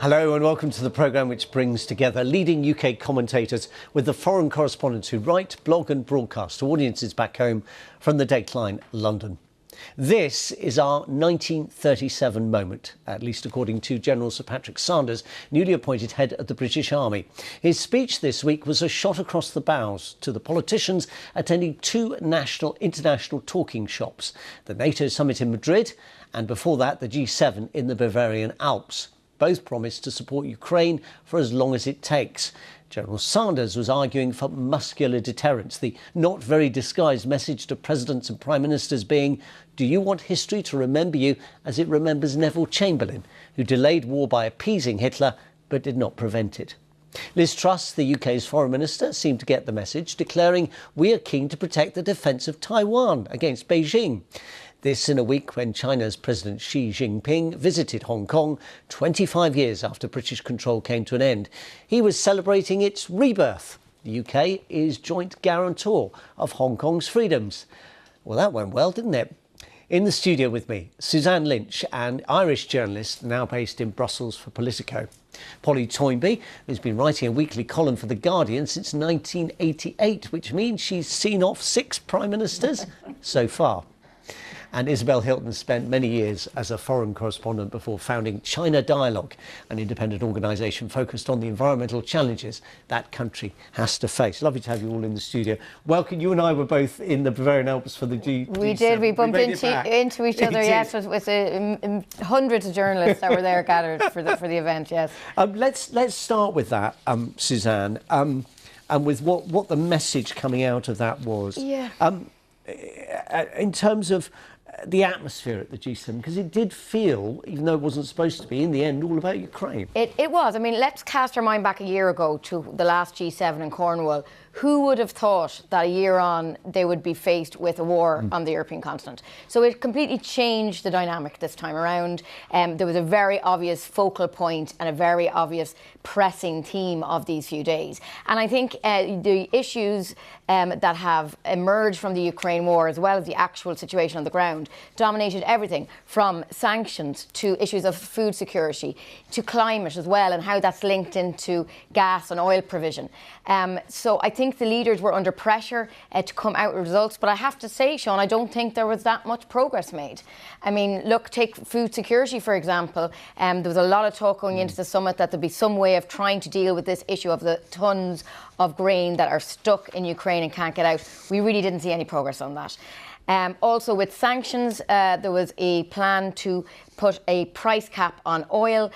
Hello and welcome to the programme which brings together leading UK commentators with the foreign correspondents who write, blog and broadcast to audiences back home from the Dateline London. This is our 1937 moment, at least according to General Sir Patrick Sanders, newly appointed head of the British Army. His speech this week was a shot across the bows to the politicians attending two international talking shops, the NATO summit in Madrid and before that the G7 in the Bavarian Alps. Both promised to support Ukraine for as long as it takes. General Sanders was arguing for muscular deterrence, the not very disguised message to presidents and prime ministers being, do you want history to remember you as it remembers Neville Chamberlain, who delayed war by appeasing Hitler but did not prevent it? Liz Truss, the UK's foreign minister, seemed to get the message, declaring we are keen to protect the defence of Taiwan against Beijing. This in a week when China's President Xi Jinping visited Hong Kong 25 years after British control came to an end. He was celebrating its rebirth. The UK is joint guarantor of Hong Kong's freedoms. Well, that went well, didn't it? In the studio with me, Suzanne Lynch, an Irish journalist now based in Brussels for Politico. Polly Toynbee, who's been writing a weekly column for The Guardian since 1988, which means she's seen off 6 prime ministers so far. And Isabel Hilton spent many years as a foreign correspondent before founding China Dialogue, an independent organisation focused on the environmental challenges that country has to face. Lovely to have you all in the studio. Welcome. You and I were both in the Bavarian Alps for the G7. We did. We bumped into each other, yes, with hundreds of journalists that were there gathered for the event, yes. Let's start with that, Suzanne, and with what the message coming out of that was. Yeah. In terms of the atmosphere at the G7, because it did feel, even though it wasn't supposed to be, in the end, all about Ukraine. It was. I mean, let's cast our mind back a year ago to the last G7 in Cornwall. Who would have thought that a year on they would be faced with a war on the European continent? So it completely changed the dynamic this time around. There was a very obvious focal point and a very obvious pressing theme of these few days. And I think the issues that have emerged from the Ukraine war, as well as the actual situation on the ground, dominated everything from sanctions to issues of food security to climate as well, and how that's linked into gas and oil provision. So I think the leaders were under pressure to come out with results, but I have to say, Sean, I don't think there was that much progress made. I mean, look, take food security, for example. There was a lot of talk going into the summit that there'd be some way of trying to deal with this issue of the tons of grain that are stuck in Ukraine and can't get out. We really didn't see any progress on that. Also with sanctions, there was a plan to put a price cap on oil.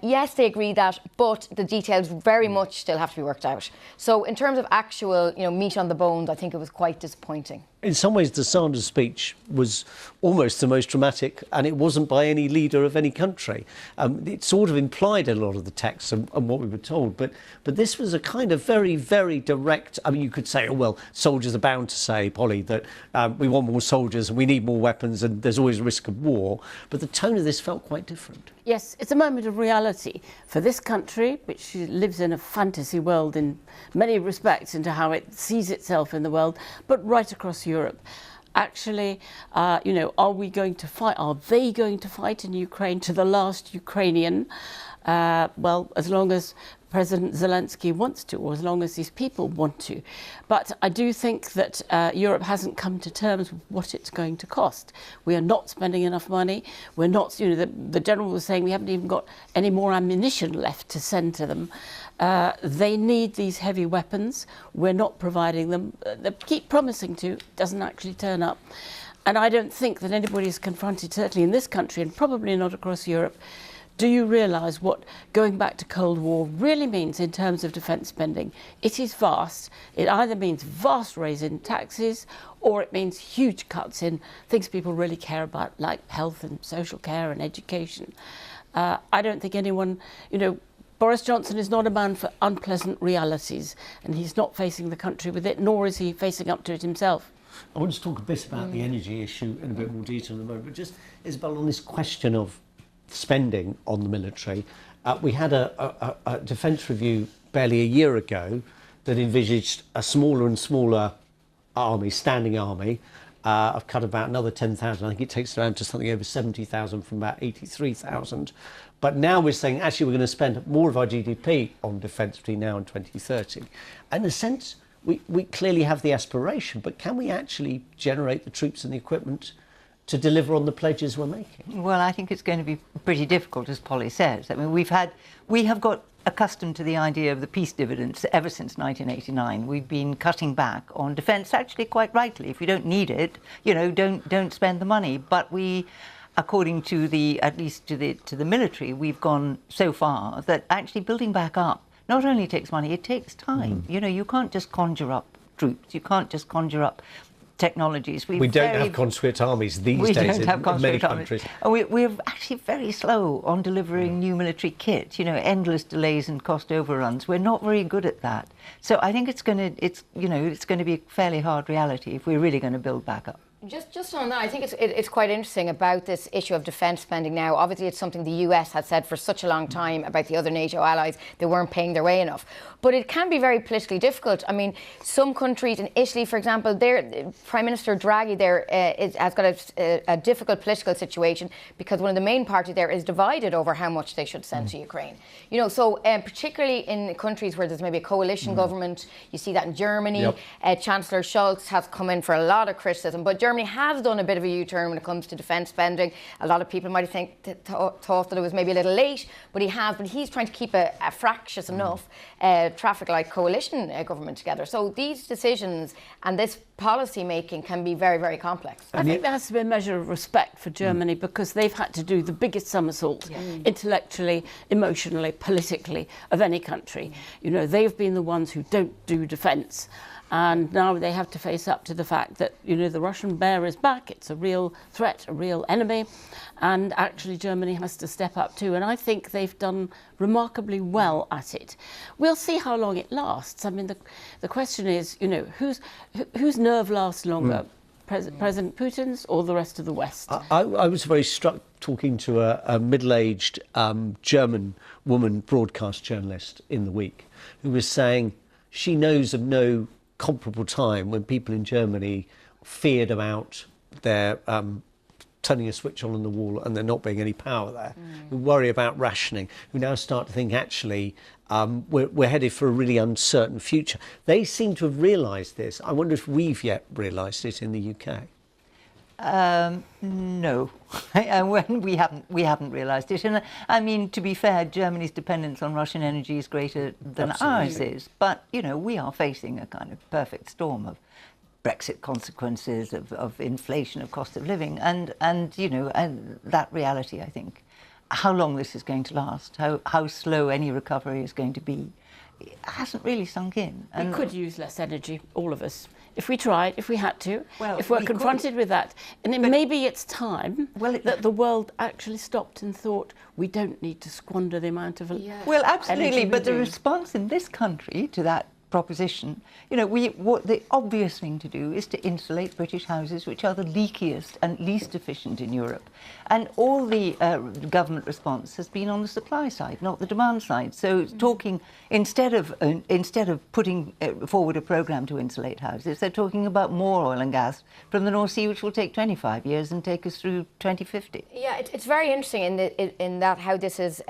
Yes, they agree that, but the details very much still have to be worked out. So in terms of actual, meat on the bones, I think it was quite disappointing. In some ways, the Sanders speech was almost the most dramatic, and it wasn't by any leader of any country. It sort of implied a lot of the text and what we were told, but this was a kind of very, very direct. I mean, you could say, oh, well, soldiers are bound to say, Polly, that we want more soldiers and we need more weapons and there's always a risk of war. But the tone of this felt quite different. Yes, it's a moment of reality for this country, which lives in a fantasy world in many respects into how it sees itself in the world, but right across Europe. Actually, are we going to fight? Are they going to fight in Ukraine to the last Ukrainian? Well, as long as President Zelensky wants to, or as long as these people want to. But I do think that Europe hasn't come to terms with what it's going to cost. We are not spending enough money. We're not, the general was saying we haven't even got any more ammunition left to send to them. They need these heavy weapons. We're not providing them. They keep promising to, doesn't actually turn up. And I don't think that anybody is confronted, certainly in this country and probably not across Europe. Do you realise what going back to Cold War really means in terms of defence spending? It is vast. It either means vast raise in taxes or it means huge cuts in things people really care about, like health and social care and education. I don't think anyone, Boris Johnson is not a man for unpleasant realities, and he's not facing the country with it, nor is he facing up to it himself. I want to talk a bit about the energy issue in a bit more detail in a moment, but just, Isabel, on this question of spending on the military, we had a defence review barely a year ago that envisaged a smaller and smaller army, standing army, I've cut about another 10,000. I think it takes it around to something over 70,000 from about 83,000. But now we're saying, actually, we're going to spend more of our GDP on defence between now and 2030. And in a sense, we clearly have the aspiration, but can we actually generate the troops and the equipment to deliver on the pledges we're making? Well, I think it's going to be pretty difficult, as Polly says. I mean, we have got accustomed to the idea of the peace dividends ever since 1989. We've been cutting back on defence, actually quite rightly. If you don't need it, don't spend the money. But we, according to at least to the military, we've gone so far that actually building back up not only takes money, it takes time. You can't just conjure up troops. You can't just conjure up technologies. We don't have conscript armies these days in many countries. And we're actually very slow on delivering new military kit. Endless delays and cost overruns. We're not very good at that. So I think it's going to be a fairly hard reality if we're really going to build back up. Just on that, I think it's quite interesting about this issue of defence spending now. Obviously, it's something the US had said for such a long time about the other NATO allies. They weren't paying their way enough. But it can be very politically difficult. I mean, some countries, in Italy, for example, their Prime Minister Draghi there has got a difficult political situation because one of the main parties there is divided over how much they should send to Ukraine. So particularly in countries where there's maybe a coalition government, you see that in Germany. Yep. Chancellor Scholz has come in for a lot of criticism, but Germany has done a bit of a U-turn when it comes to defence spending. A lot of people might have thought that it was maybe a little late, but he's trying to keep a fractious enough traffic light coalition government together. So these decisions and this policy making can be very, very complex. I think there has to be a measure of respect for Germany because they've had to do the biggest somersault intellectually, emotionally, politically of any country. They've been the ones who don't do defence. And now they have to face up to the fact that, the Russian bear is back. It's a real threat, a real enemy. And actually Germany has to step up too. And I think they've done remarkably well at it. We'll see how long it lasts. I mean, the question is, whose nerve lasts longer? President Putin's or the rest of the West? I was very struck talking to a middle-aged German woman broadcast journalist in the week who was saying she knows of no comparable time when people in Germany feared about their turning a switch on the wall and there not being any power there, who worry about rationing, who now start to think actually we're headed for a really uncertain future. They seem to have realised this. I wonder if we've yet realised it in the UK. No, we haven't realised it. And I mean, to be fair, Germany's dependence on Russian energy is greater than ours is. But we are facing a kind of perfect storm of Brexit consequences, of inflation, of cost of living, and that reality. I think how long this is going to last, how slow any recovery is going to be, it hasn't really sunk in. We could use less energy, all of us. If we tried, if we had to, if we're confronted with that. And maybe it's time that the world actually stopped and thought, we don't need to squander the amount of Well, absolutely, but the response in this country to that proposition, what the obvious thing to do is to insulate British houses, which are the leakiest and least efficient in Europe. And all the government response has been on the supply side, not the demand side. So talking, instead of putting forward a programme to insulate houses, they're talking about more oil and gas from the North Sea, which will take 25 years and take us through 2050. Yeah, it's very interesting in that how this is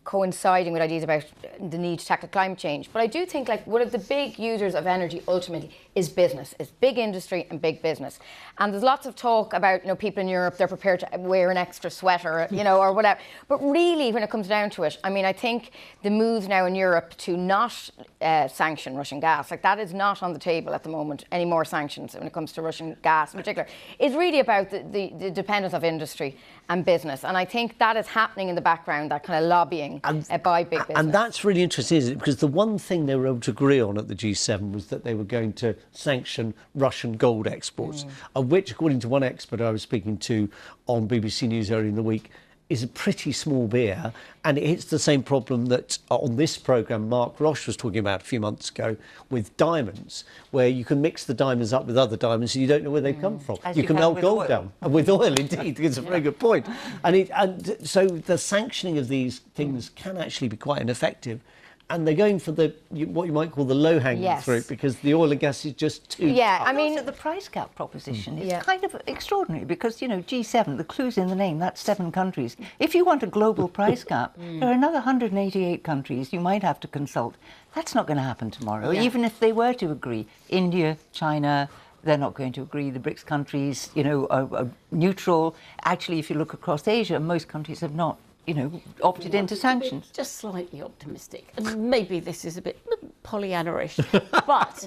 coinciding with ideas about the need to tackle climate change. But I do think one of the big users of energy ultimately is business. It's big industry and big business. And there's lots of talk about, people in Europe, they're prepared to wear an extra sweater, or whatever. But really, when it comes down to it, I mean, I think the move now in Europe to not sanction Russian gas, that is not on the table at the moment, any more sanctions when it comes to Russian gas in particular, is really about the dependence of industry and business. And I think that is happening in the background, that kind of lobbying by big business. And that's really interesting, isn't it? Because the one thing they were able to agree on at the G7 was that they were going to sanction Russian gold exports, of which, according to one expert I was speaking to on BBC News earlier in the week, is a pretty small beer, and it hits the same problem that on this programme Mark Roche was talking about a few months ago with diamonds, where you can mix the diamonds up with other diamonds and you don't know where they've come from. You can melt gold down. With oil, indeed. It's a very good point. And so the sanctioning of these things can actually be quite ineffective. and they're going for what you might call the low-hanging fruit, because the oil and gas is just too tough. I mean, also the price cap proposition is kind of extraordinary because, you know, G7, the clue's in the name, that's 7 countries. If you want a global price cap, there are another 188 countries you might have to consult. That's not going to happen tomorrow, even if they were to agree. India, China, they're not going to agree. The BRICS countries, you know, are neutral. Actually, if you look across Asia, most countries have not, you know, opted into sanctions. Just slightly optimistic, and maybe this is a bit Pollyanna-ish, but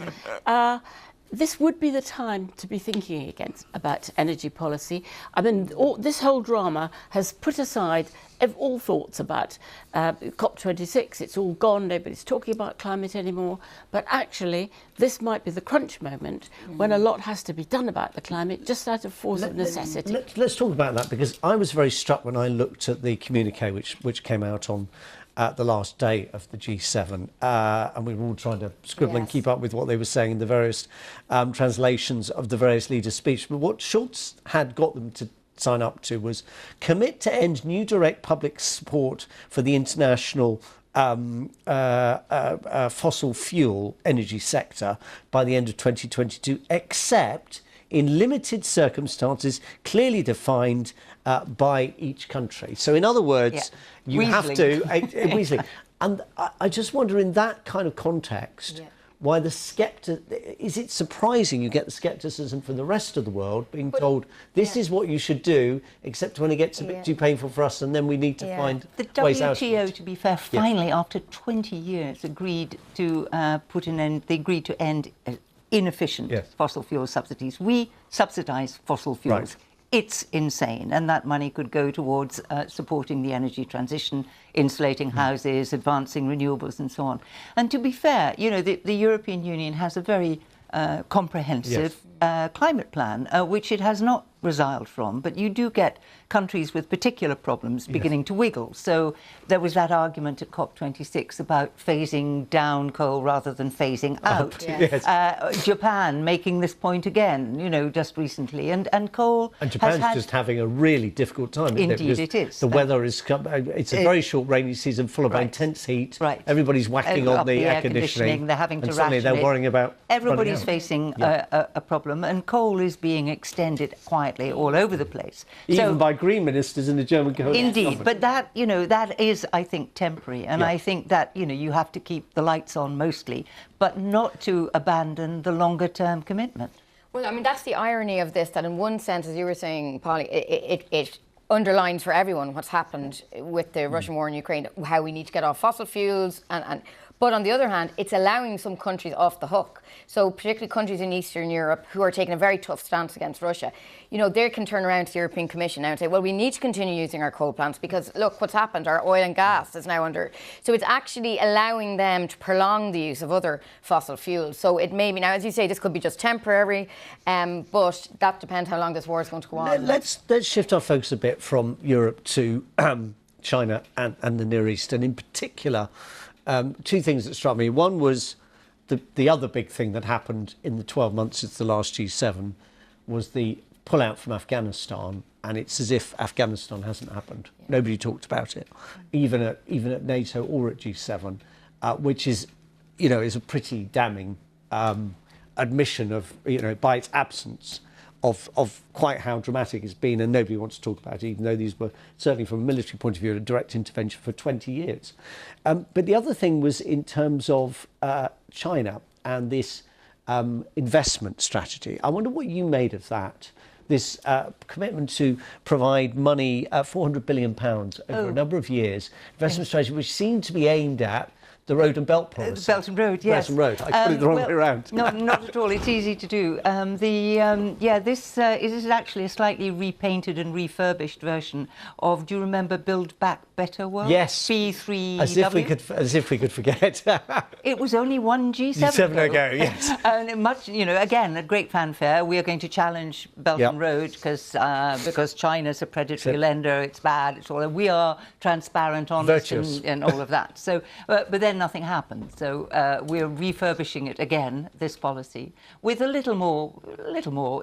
this would be the time to be thinking again about energy policy. I mean, this whole drama has put aside all thoughts about COP26. It's all gone. Nobody's talking about climate anymore. But actually, this might be the crunch moment when a lot has to be done about the climate, just out of force of necessity. Let's talk about that, because I was very struck when I looked at the communique which came out on the last day of the G7, and we were all trying to scribble and keep up with what they were saying in the various translations of the various leaders' speech. But what Schulz had got them to sign up to was commit to end new direct public support for the international fossil fuel energy sector by the end of 2022, except in limited circumstances clearly defined by each country. So in other words, you have to... Weasley. And I just wonder, in that kind of context, why is it surprising you get the scepticism from the rest of the world being told this is what you should do, except when it gets a bit too painful for us, and then we need to find ways out of it. The WTO, to be fair, finally, after 20 years, agreed to put an end... They agreed to end inefficient fossil fuel subsidies. We subsidise fossil fuels. Right. It's insane, and that money could go towards supporting the energy transition, insulating houses, advancing renewables and so on. And to be fair, you know, the European Union has a very comprehensive climate plan, which it has not resiled from, but you do get countries with particular problems beginning to wiggle. So there was that argument at COP26 about phasing down coal rather than phasing out. Japan making this point again, you know, just recently, and coal. And Japan's just having a really difficult time. Indeed, it is. The weather is... It's a very short rainy season full of intense heat. Right. Everybody's whacking on the air conditioning. They're having to ration suddenly they're worrying about... Everybody's facing a problem, and coal is being extended quietly all over the place. Even by Green ministers in the German government. Indeed, but that, you know, that is, I think, temporary, and I think that, you know, you have to keep the lights on mostly, but not to abandon the longer-term commitment. Well, I mean, that's the irony of this, that in one sense, as you were saying, Polly, it underlines for everyone what's happened with the Russian war in Ukraine, how we need to get off fossil fuels, but on the other hand, it's allowing some countries off the hook. So particularly countries in Eastern Europe who are taking a very tough stance against Russia, you know, they can turn around to the European Commission now and say, well, we need to continue using our coal plants because look what's happened, our oil and gas is now under... So it's actually allowing them to prolong the use of other fossil fuels. So it may be, now as you say, this could be just temporary, but that depends how long this war is going to go on. Let's shift our focus a bit from Europe to China and the Near East, and in particular, two things that struck me. One was the other big thing that happened in the 12 months since the last G7 was the pullout from Afghanistan, and it's as if Afghanistan hasn't happened. Nobody talked about it, even at NATO or at G7, which is, you know, is a pretty damning admission of, you know, by its absence, of quite how dramatic it's been, and nobody wants to talk about it, even though these were, certainly from a military point of view, a direct intervention for 20 years. But the other thing was in terms of China and this investment strategy. I wonder what you made of that, this commitment to provide money, £400 billion over a number of years, investment strategy which seemed to be aimed at the Road and Belt policy. Belt and Road, yes. Belt and Road. I put it the wrong way around. No, not at all. It's easy to do. This is actually a slightly repainted and refurbished version of, do you remember Build Back Better World? Yes. B3W? As if we could forget. It was only one G7 ago, yes. And much, you know, again, a great fanfare. We are going to challenge Belt and Road because China's a predatory lender. It's bad. It's all. We are transparent, honest, and all of that. So, but then nothing happened. So we're refurbishing it again, this policy, with a little more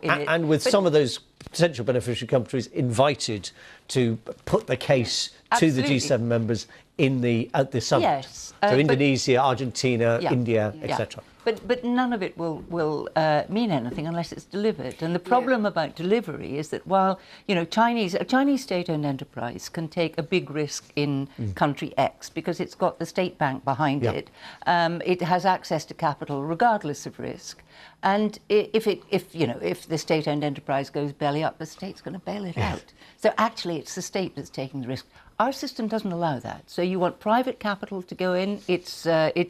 in it. And with some of those potential beneficiary countries invited to put the case to the G7 members at the summit. Yes, So Indonesia, Argentina, Yeah. India, Yeah. etc. But none of it will mean anything unless it's delivered. And the problem about delivery is that while a Chinese state-owned enterprise can take a big risk in country X because it's got the state bank behind it, it has access to capital regardless of risk. And if the state-owned enterprise goes belly up, the state's going to bail it out. So actually, it's the state that's taking the risk. Our system doesn't allow that. So you want private capital to go in. It's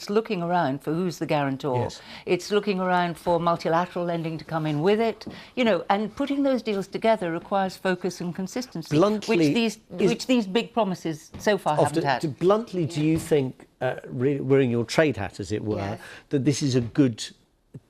looking around for who's the guarantor. Yes. It's looking around for multilateral lending to come in with it. And putting those deals together requires focus and consistency, Bluntly, which these big promises so far haven't had. Bluntly, do you think, wearing your trade hat, as it were, that this is a good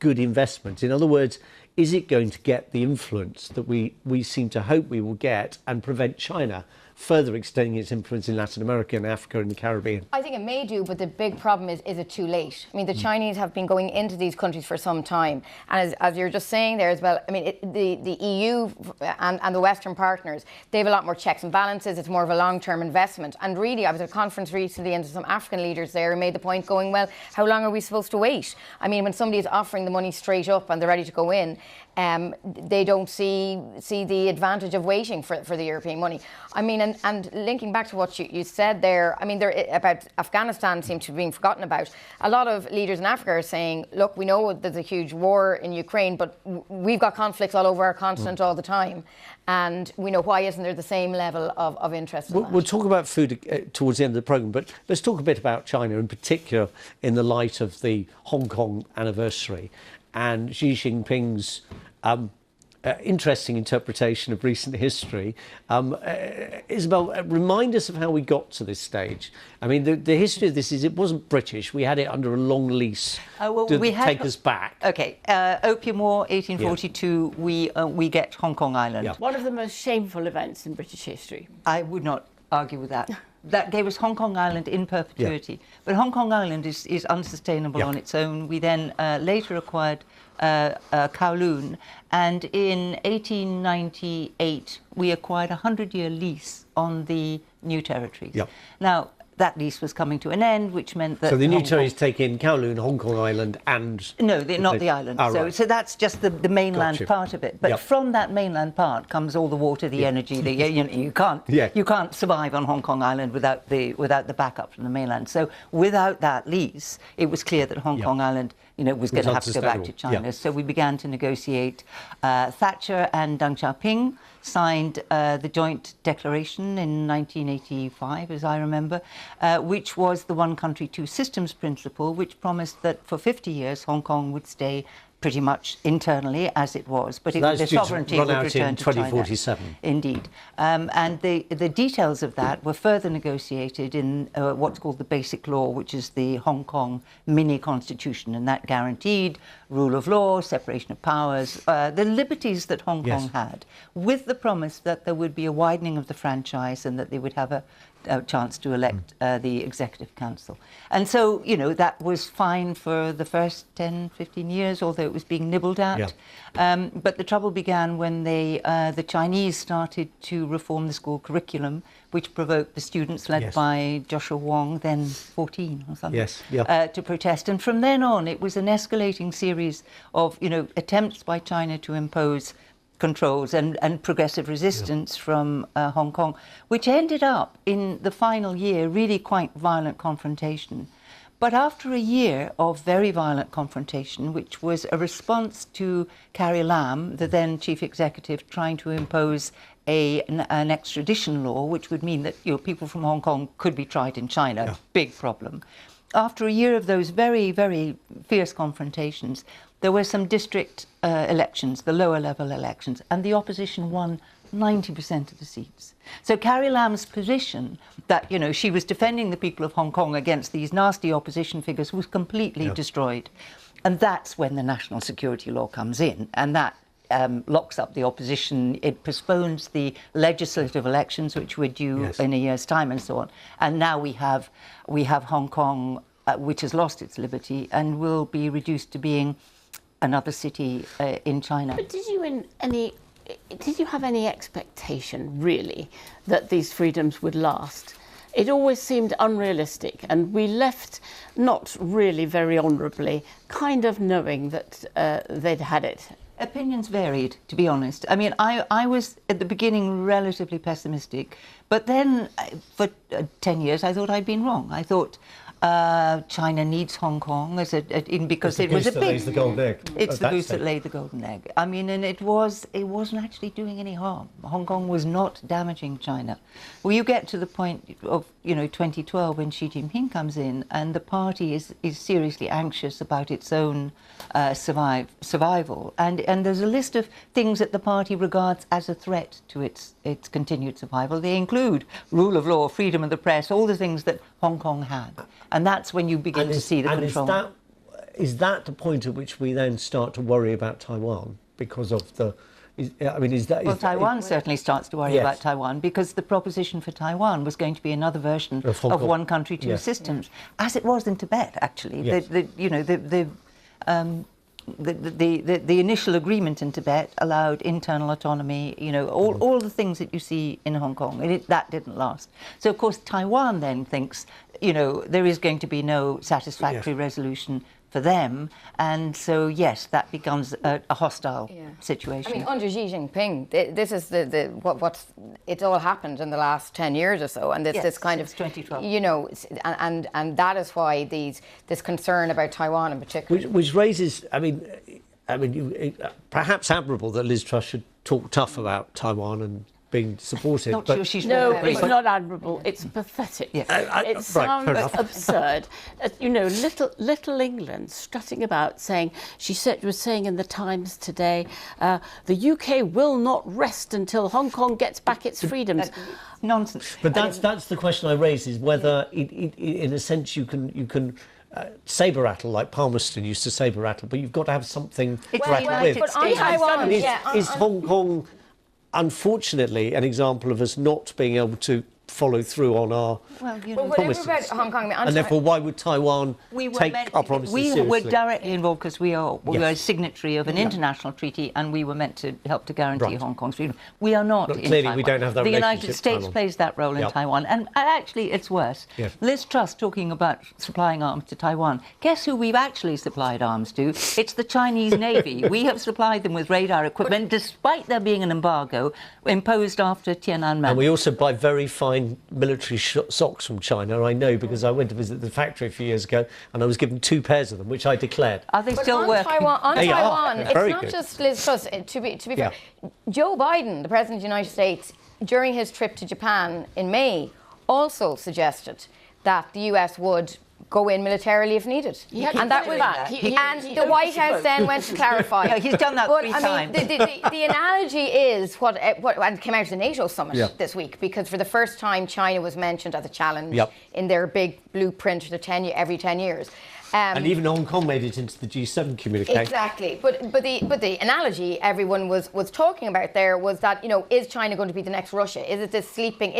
investment? In other words, is it going to get the influence that we seem to hope we will get and prevent China further extending its influence in Latin America and Africa and the Caribbean? I think it may do, but the big problem is it too late? I mean, the Chinese have been going into these countries for some time. And as you're just saying there as well, I mean, the EU and the Western partners, they have a lot more checks and balances. It's more of a long-term investment. And really, I was at a conference recently and some African leaders there who made the point going, well, how long are we supposed to wait? I mean, when somebody is offering the money straight up and they're ready to go in, they don't see the advantage of waiting for the European money. I mean, and linking back to what you said there, I mean, about Afghanistan seems to be being forgotten about. A lot of leaders in Africa are saying, look, we know there's a huge war in Ukraine, but we've got conflicts all over our continent all the time. And we know why isn't there the same level of interest in that? We'll talk about food towards the end of the programme, but let's talk a bit about China, in particular in the light of the Hong Kong anniversary and Xi Jinping's interesting interpretation of recent history. Isabel, remind us of how we got to this stage. I mean, the history of this is it wasn't British. We had it under a long lease to take us back. OK, Opium War, 1842, we get Hong Kong Island. Yeah. One of the most shameful events in British history. I would not argue with that. That gave us Hong Kong Island in perpetuity. But Hong Kong Island is unsustainable on its own. We then later acquired Kowloon, and in 1898 we acquired a 100-year lease on the new territories. Now, that lease was coming to an end, which meant that... So the new territories take in Kowloon, Hong Kong Island and... No, not the island. So that's just the mainland part of it. But from that mainland part comes all the water, the energy. You can't survive on Hong Kong Island without the backup from the mainland. So without that lease, it was clear that Hong Kong Island was going to have to go back to China. So we began to negotiate. Thatcher and Deng Xiaoping signed the joint declaration in 1985, as I remember, which was the one country, two systems principle, which promised that for 50 years Hong Kong would stay pretty much internally as it was, but the sovereignty would return to 2047. China. Indeed. And the details of that were further negotiated in what's called the Basic Law, which is the Hong Kong mini-constitution, and that guaranteed rule of law, separation of powers, the liberties that Hong Kong had, with the promise that there would be a widening of the franchise and that they would have a chance to elect the Executive Council. And so, that was fine for the first 10, 15 years, although it was being nibbled at. But the trouble began when the Chinese started to reform the school curriculum, which provoked the students, led by Joshua Wong, then 14 or something, to protest. And from then on, it was an escalating series of, attempts by China to impose controls and progressive resistance from Hong Kong, which ended up in the final year really quite violent confrontation. But after a year of very violent confrontation, which was a response to Carrie Lam, the then chief executive, trying to impose an extradition law, which would mean that people from Hong Kong could be tried in China, big problem. After a year of those very, very fierce confrontations, there were some district elections, the lower level elections, and the opposition won 90% of the seats. So Carrie Lam's position that, she was defending the people of Hong Kong against these nasty opposition figures was completely destroyed. And that's when the national security law comes in, and that locks up the opposition. It postpones the legislative elections, which were due in a year's time, and so on. And now we have Hong Kong, which has lost its liberty and will be reduced to being another city in China. But did you have any expectation, really, that these freedoms would last? it always seemed unrealistic, and we left not really very honourably, kind of knowing that they'd had it. Opinions varied, to be honest. I mean, I was at the beginning relatively pessimistic, but then for 10 years I thought I'd been wrong. I thought China needs Hong Kong because it was a big. It's the golden egg. It's the goose that laid the golden egg. I mean, and it wasn't actually doing any harm. Hong Kong was not damaging China. Well, you get to the point of 2012 when Xi Jinping comes in, and the party is seriously anxious about its own survival, and there's a list of things that the party regards as a threat to its continued survival. They include rule of law, freedom of the press, all the things that Hong Kong had. And that's when you begin to see the control. Is that the point at which we then start to worry about Taiwan because of the? Well, Taiwan certainly starts to worry about Taiwan, because the proposition for Taiwan was going to be another version of one country, two systems, as it was in Tibet. Actually, yes. The initial agreement in Tibet allowed internal autonomy, all the things that you see in Hong Kong, and that didn't last. So, of course, Taiwan then thinks, there is going to be no satisfactory resolution for them, and so yes, that becomes a hostile situation. I mean, under Xi Jinping, this is what's it's all happened in the last 10 years or so, and this kind of 2012. And that is why this concern about Taiwan in particular, which raises, perhaps admirable that Liz Truss should talk tough about Taiwan and being supportive. Not sure she's it's not admirable. It's pathetic. Yeah. It sounds absurd. Little England strutting about saying, she was saying in the Times today, the UK will not rest until Hong Kong gets back its freedoms. Nonsense. But that's the question I raise, is whether, in a sense, you can sabre rattle like Palmerston used to sabre rattle, but you've got to have something to rattle with. But on Taiwan, is Hong Kong, unfortunately, an example of us not being able to follow through on our promises? About Hong Kong, and therefore, why would Taiwan take our promises seriously? We were directly involved because we were a signatory of an international treaty, and we were meant to help to guarantee Hong Kong's freedom. We are not. But in clearly, Taiwan. we don't have that The relationship. United States plays that role in Taiwan, and actually, it's worse. Yes. Liz Truss talking about supplying arms to Taiwan. Guess who we've actually supplied arms to? It's the Chinese Navy. We have supplied them with radar equipment, despite there being an embargo imposed after Tiananmen. And we also buy very fine military socks from China. I know, because I went to visit the factory a few years ago and I was given 2 pairs of them, which I declared. Are they still working? On Taiwan, it's very not good. just Liz Truss. To be fair, Joe Biden, the President of the United States, during his trip to Japan in May, also suggested that the US would go in militarily if needed. And that was and the White House then went to clarify. Yeah, he's done that 3 times. The analogy is what and came out of the NATO summit this week, because for the first time China was mentioned as a challenge in their big blueprint for every 10 years. And even Hong Kong made it into the G7 communique. Exactly, but the analogy everyone was talking about there was that, is China going to be the next Russia? Is it this sleeping?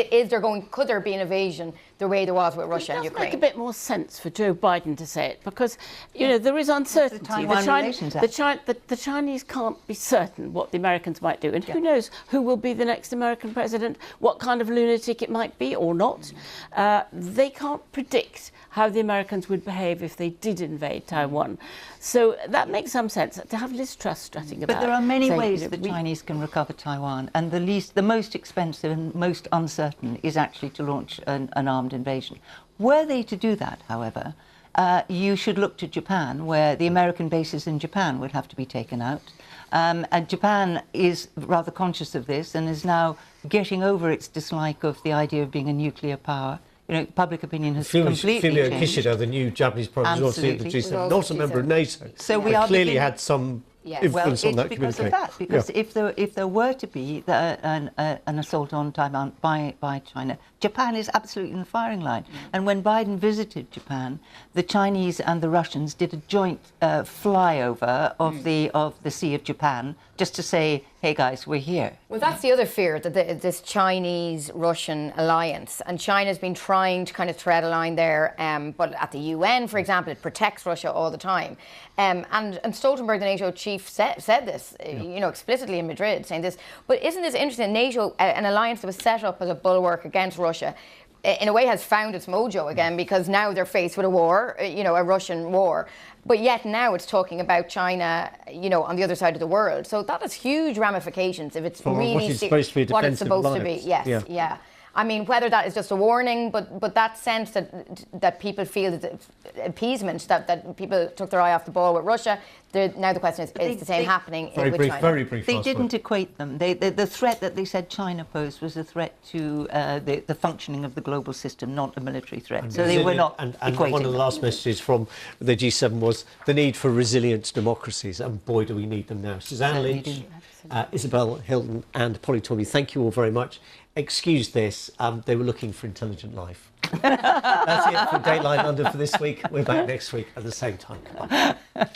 Could there be an invasion the way there was with Russia and Ukraine? It does make a bit more sense for Joe Biden to say it, because there is uncertainty. The Chinese can't be certain what the Americans might do, and who knows who will be the next American president, what kind of lunatic it might be or not. They can't predict how the Americans would behave if they did invade Taiwan. So that makes some sense, to have Liz Truss strutting about. But there are many ways the Chinese can recover Taiwan, and the most expensive and most uncertain is actually to launch an armed invasion. Were they to do that, however, you should look to Japan, where the American bases in Japan would have to be taken out. And Japan is rather conscious of this and is now getting over its dislike of the idea of being a nuclear power. Public opinion has completely Fumio changed. Kishida, the new Japanese president, was also at the G7, not a member of NATO. So we clearly had some influence on that communication. Because if there were to be an assault on Taiwan by China, Japan is absolutely in the firing line. And when Biden visited Japan, the Chinese and the Russians did a joint flyover of the Sea of Japan, just to say, hey guys, we're here. Well, that's the other fear, that this Chinese-Russian alliance, and China's been trying to kind of tread a line there, but at the UN, for example, it protects Russia all the time. And Stoltenberg, the NATO chief, said this, explicitly in Madrid, saying this. But isn't this interesting? NATO, an alliance that was set up as a bulwark against Russia, in a way, has found its mojo again, because now they're faced with a war, a Russian war. But yet now it's talking about China, on the other side of the world. So that has huge ramifications if it's For really what it's supposed to be a what it's defensive supposed to be. alliance. Yes, yeah. I mean, whether that is just a warning, but that sense that people feel that appeasement, that people took their eye off the ball with Russia. Now the question is the same happening with China? Very brief. They didn't equate them. The threat that they said China posed was a threat to the functioning of the global system, not a military threat. So they were not and equating one of the them. last messages from the G7 was the need for resilient democracies, and boy, do we need them now. Susanna Leach, Isabel Hilton and Polly Torby, thank you all very much. Excuse this, they were looking for intelligent life. That's it for Dateline London for this week. We're back next week at the same time. Goodbye.